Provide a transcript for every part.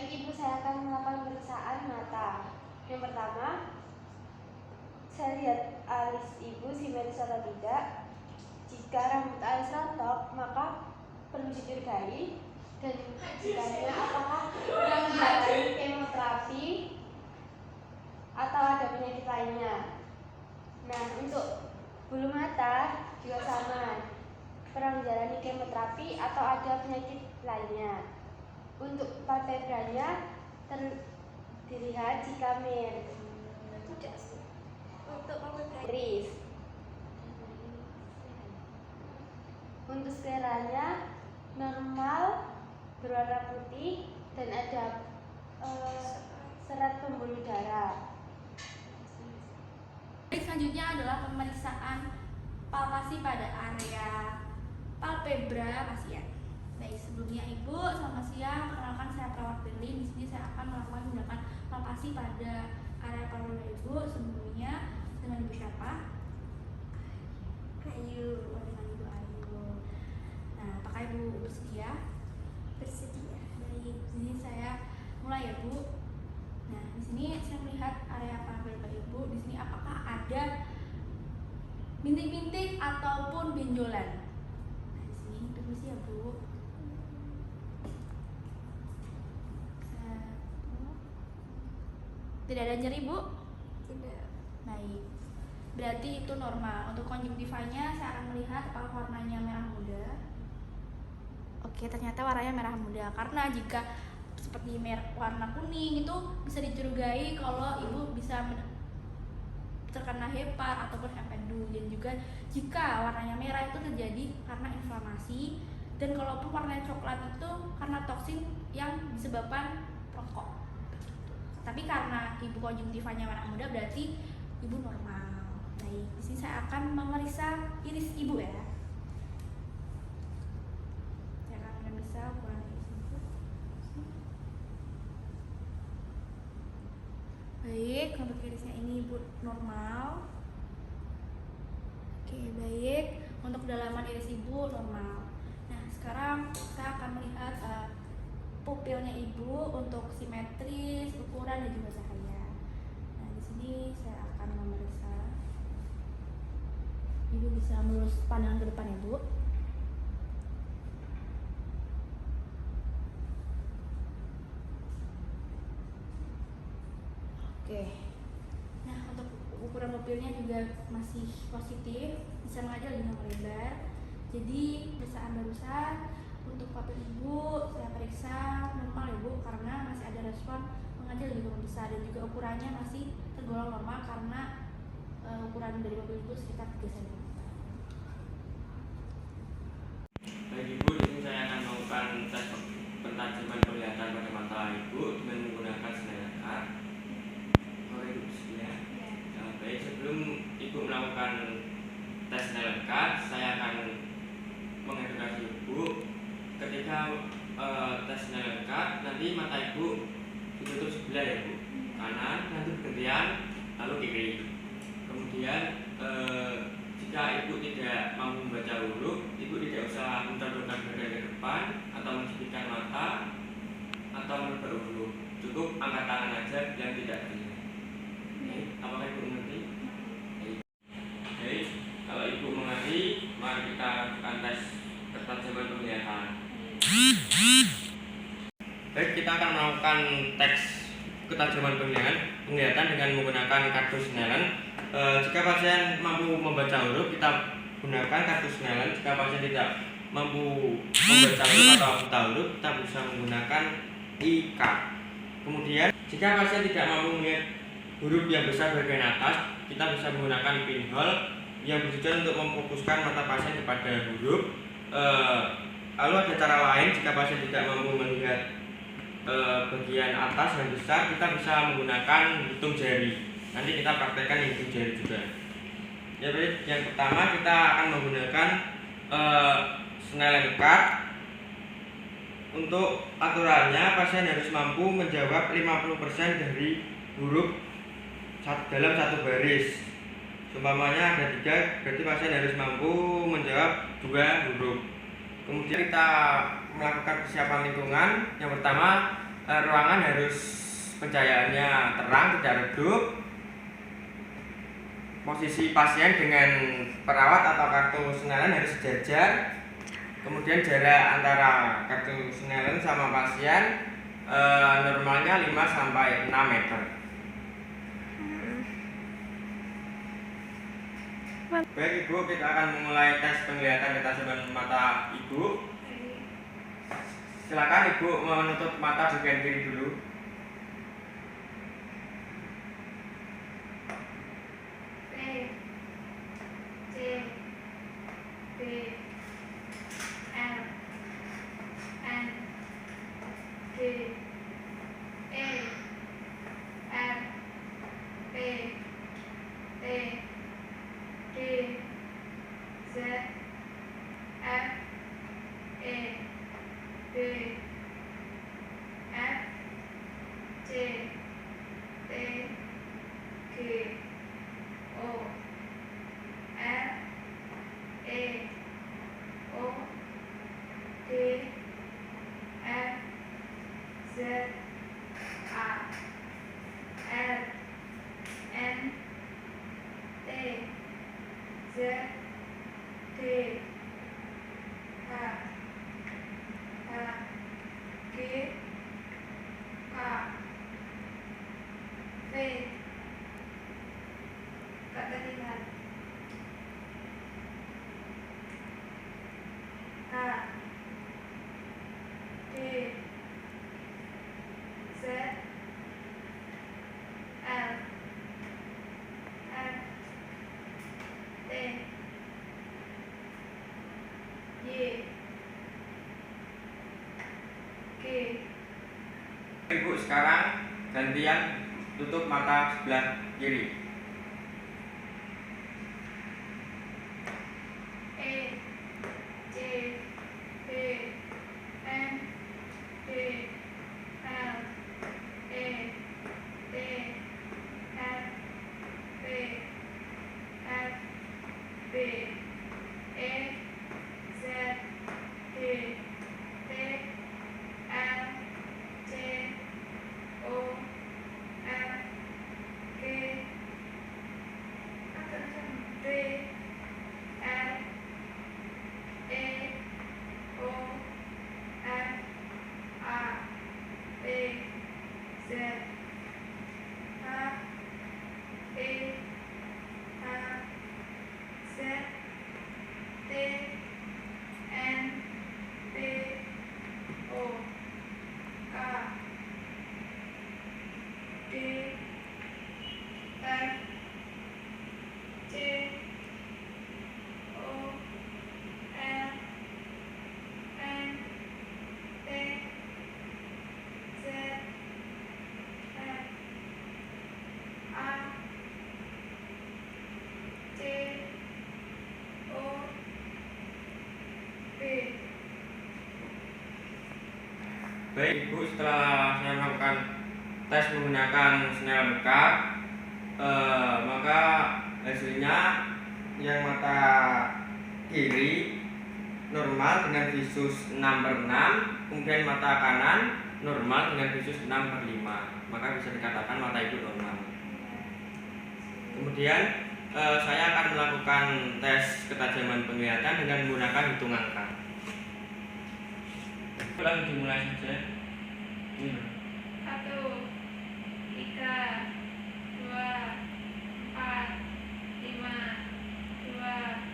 Baik Ibu, saya akan melakukan pemeriksaan mata. Yang pertama, saya lihat alis Ibu simetris atau tidak. Jika rambut alis rontok, maka perlu dicurigai. Dan jikanya apakah pernah menjalani kemoterapi atau ada penyakit lainnya. Nah, untuk bulu mata juga sama, pernah menjalani kemoterapi atau ada penyakit lainnya. Untuk palpebranya dilihat jika untuk palpebra. Untuk skleranya normal, berwarna putih dan ada serat pembuluh darah. Selanjutnya adalah pemeriksaan palpasi pada area palpebra pasien. Baik, sebelumnya Ibu, selamat siang. Perkenalkan, saya perawat Berlin. Di sini saya akan melakukan tindakan palpasi pada area palpebra Ibu. Sebelumnya dengan Ibu siapa? Ayu. Dengan Ibu Ayu. Nah, apakah Ibu bersedia? Bersedia. Baik, di sini saya mulai ya Bu. Nah, di sini saya melihat area palpebra Ibu. Di sini apakah ada bintik-bintik ataupun benjolan? Nah, di sini permisi ya Bu. Tidak ada nyeri Bu? Tidak. Baik. Berarti itu normal. Untuk konjungtivanya saya akan melihat apakah warnanya merah muda. Oke, ternyata warnanya merah muda. Karena jika seperti warna kuning itu bisa dicurigai kalau Ibu bisa terkena hepar ataupun empedu. Dan juga jika warnanya merah itu terjadi karena inflamasi, dan kalaupun warnanya coklat itu karena toksin yang disebabkan rokok. Tapi karena Ibu konjungtivanya warna muda berarti Ibu normal. Baik, di sini saya akan memeriksa iris Ibu ya. Saya akan memeriksa ukuran iris Ibu. Baik, untuk irisnya ini Ibu normal. Oke, baik. Untuk kedalaman iris Ibu normal. Nah, sekarang saya akan melihat pupilnya Ibu untuk simetris, ukuran dan juga cahaya. Nah, di sini saya akan memeriksa. Ibu bisa melurus pandangan ke depan ya, Bu. Oke. Nah, untuk ukuran pupilnya juga masih positif, bisa mengajar dengan melebar. Jadi, pemeriksaan barusan untuk pupil Ibu saya periksa normal ya Bu, karena masih ada respon mengajar lebih membesar, dan juga ukurannya masih tergolong normal karena ukuran dari pupil Ibu sekitar 3 cm. Baik Ibu, di sini saya akan melakukan tes pentajaman penglihatan pada mata Ibu dengan menggunakan Snellen-Card. Kalau Ibu bersedia. Baik, sebelum Ibu melakukan tes Snellen-Card, saya akan mengedukasi Ibu. Ketika tes Snellen-Card, nanti mata Ibu ditutup sebelah ya Bu, kanan, nanti bergantian, lalu kiri. Kemudian jika Ibu tidak mampu membaca huruf, Ibu tidak usah mencontohkan badan ke depan atau menjepitkan mata atau menebak huruf. Cukup angkat tangan aja yang tidak terlihat. Apakah Ibu mengerti? Baik, kalau Ibu mengerti, mari kita lakukan tes ketajaman penglihatan. Baik, kita akan melakukan tes ketajaman penglihatan dengan menggunakan kartu Snellen. Jika pasien mampu membaca huruf, kita gunakan kartu Snellen. Jika pasien tidak mampu membaca huruf atau buta huruf, kita bisa menggunakan e-card. Kemudian, jika pasien tidak mampu melihat huruf yang besar bagian atas, kita bisa menggunakan pinhole yang bertujuan untuk memfokuskan mata pasien kepada huruf. Lalu ada cara lain, jika pasien tidak mampu melihat bagian atas yang besar, kita bisa menggunakan hitung jari. Nanti kita praktekkan hitung jari juga. Ya, baik. Yang pertama kita akan menggunakan Snellen-Card. Untuk aturannya, pasien harus mampu menjawab 50% dari huruf dalam satu baris. Umpamanya ada 3, berarti pasien harus mampu menjawab 2 huruf. Kemudian kita melakukan persiapan lingkungan. Yang pertama, ruangan harus pencahayaannya terang, tidak redup. Posisi pasien dengan perawat atau kartu Snellen harus sejajar. Kemudian jarak antara kartu Snellen sama pasien normalnya 5 sampai 6 meter. Baik Ibu, kita akan memulai tes penglihatan ketajaman mata Ibu. Silakan Ibu menutup mata bagian kiri dulu. Ibu sekarang gantian tutup mata sebelah kiri. Baik Ibu, setelah saya melakukan tes menggunakan Snellen Cup, maka hasilnya yang mata kiri normal dengan visus 6/6, kemudian mata kanan normal dengan visus 6/5, maka bisa dikatakan mata Ibu normal. Kemudian saya akan melakukan tes ketajaman penglihatan dengan menggunakan hitung angka. Langsung dimulai saja. 1, 3, 2, 4, 5, 2,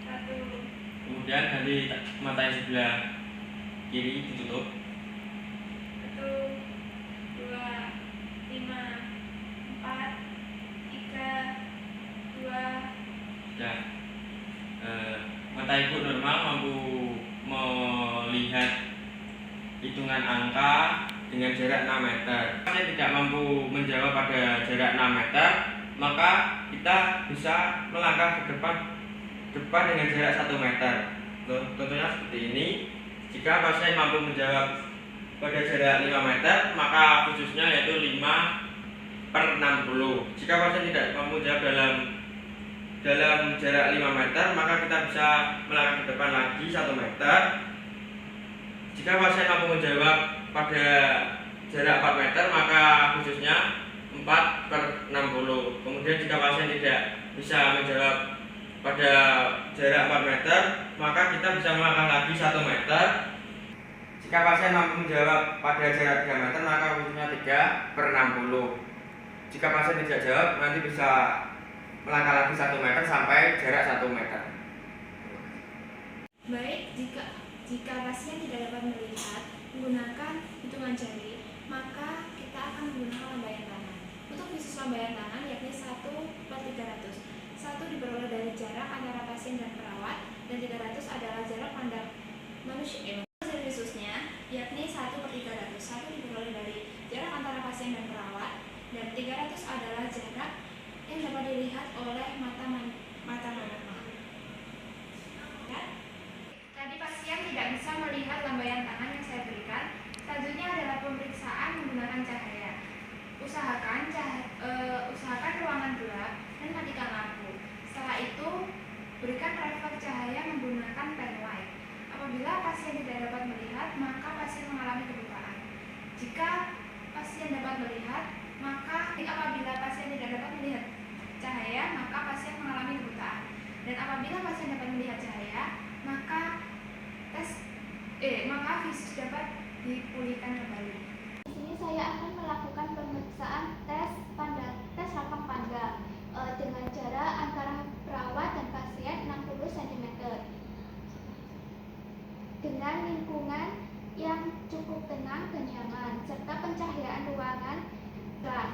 1. Kemudian dari mata yang sebelah kiri ditutup. 1, 2, 5, 4, 3, 2. Sudah. Mata Ibu normal mampu melihat hitungan angka dengan jarak 6 meter. Saya tidak mampu menjawab pada jarak 6 meter, maka kita bisa melangkah ke depan dengan jarak 1 meter. Contohnya seperti ini. Jika pasien mampu menjawab pada jarak 5 meter, maka khususnya yaitu 5/60. Jika pasien tidak mampu menjawab dalam jarak 5 meter, maka kita bisa melangkah ke depan lagi 1 meter. Jika pasien mampu menjawab pada jarak 4 meter, maka khususnya 4/60. Kemudian jika pasien tidak bisa menjawab pada jarak 4 meter, maka kita bisa melangkah lagi 1 meter. Jika pasien mampu menjawab pada jarak 3 meter, maka khususnya 3/60. Jika pasien tidak jawab, nanti bisa melangkah lagi 1 meter sampai jarak 1 meter. Baik, jika pasien tidak dapat melihat menggunakan hitungan jari, maka kita akan menggunakan lambaian tangan. Untuk khusus lambaian tangan yakni 1/300. 1 diperoleh dari jarak antara pasien dan perawat, dan 300 adalah jarak pandang manusia. Hasil khususnya yakni 1/300. 1 diperoleh dari jarak antara pasien dan perawat, dan 300 adalah jarak yang dapat dilihat oleh mata manusia. Tadi pasien tidak bisa melihat lambaian tangan yang saya berikan. Selanjutnya adalah pemeriksaan menggunakan cahaya. Usahakan ruangan gelap dan matikan lampu. Setelah itu, berikan refleks cahaya menggunakan pen light. Apabila pasien tidak dapat melihat, maka pasien mengalami kebutaan. Jika pasien dapat melihat, apabila pasien tidak dapat melihat cahaya, maka pasien mengalami kebutaan. Dan apabila pasien dapat melihat cahaya, maka visus dapat dipulihkan kembali. Di sini saya akan melakukan pemeriksaan tes rakam pandang dengan jarak antara perawat dan pasien 60 cm dengan lingkungan yang cukup tenang dan nyaman serta pencahayaan ruangan terang.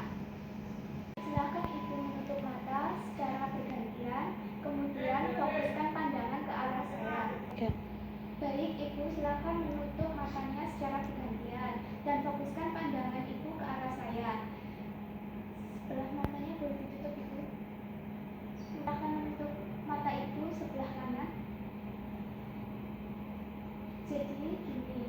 Silakan ibu menutup mata secara bergantian, kemudian fokuskan pandangan ke arah saya. Baik, ibu silakan menutup matanya secara bergantian dan fokuskan pandangan ibu ke arah saya. Sebelah matanya boleh ditutup, ibu. Silakan menutup mata ibu sebelah kanan. Jadi gini,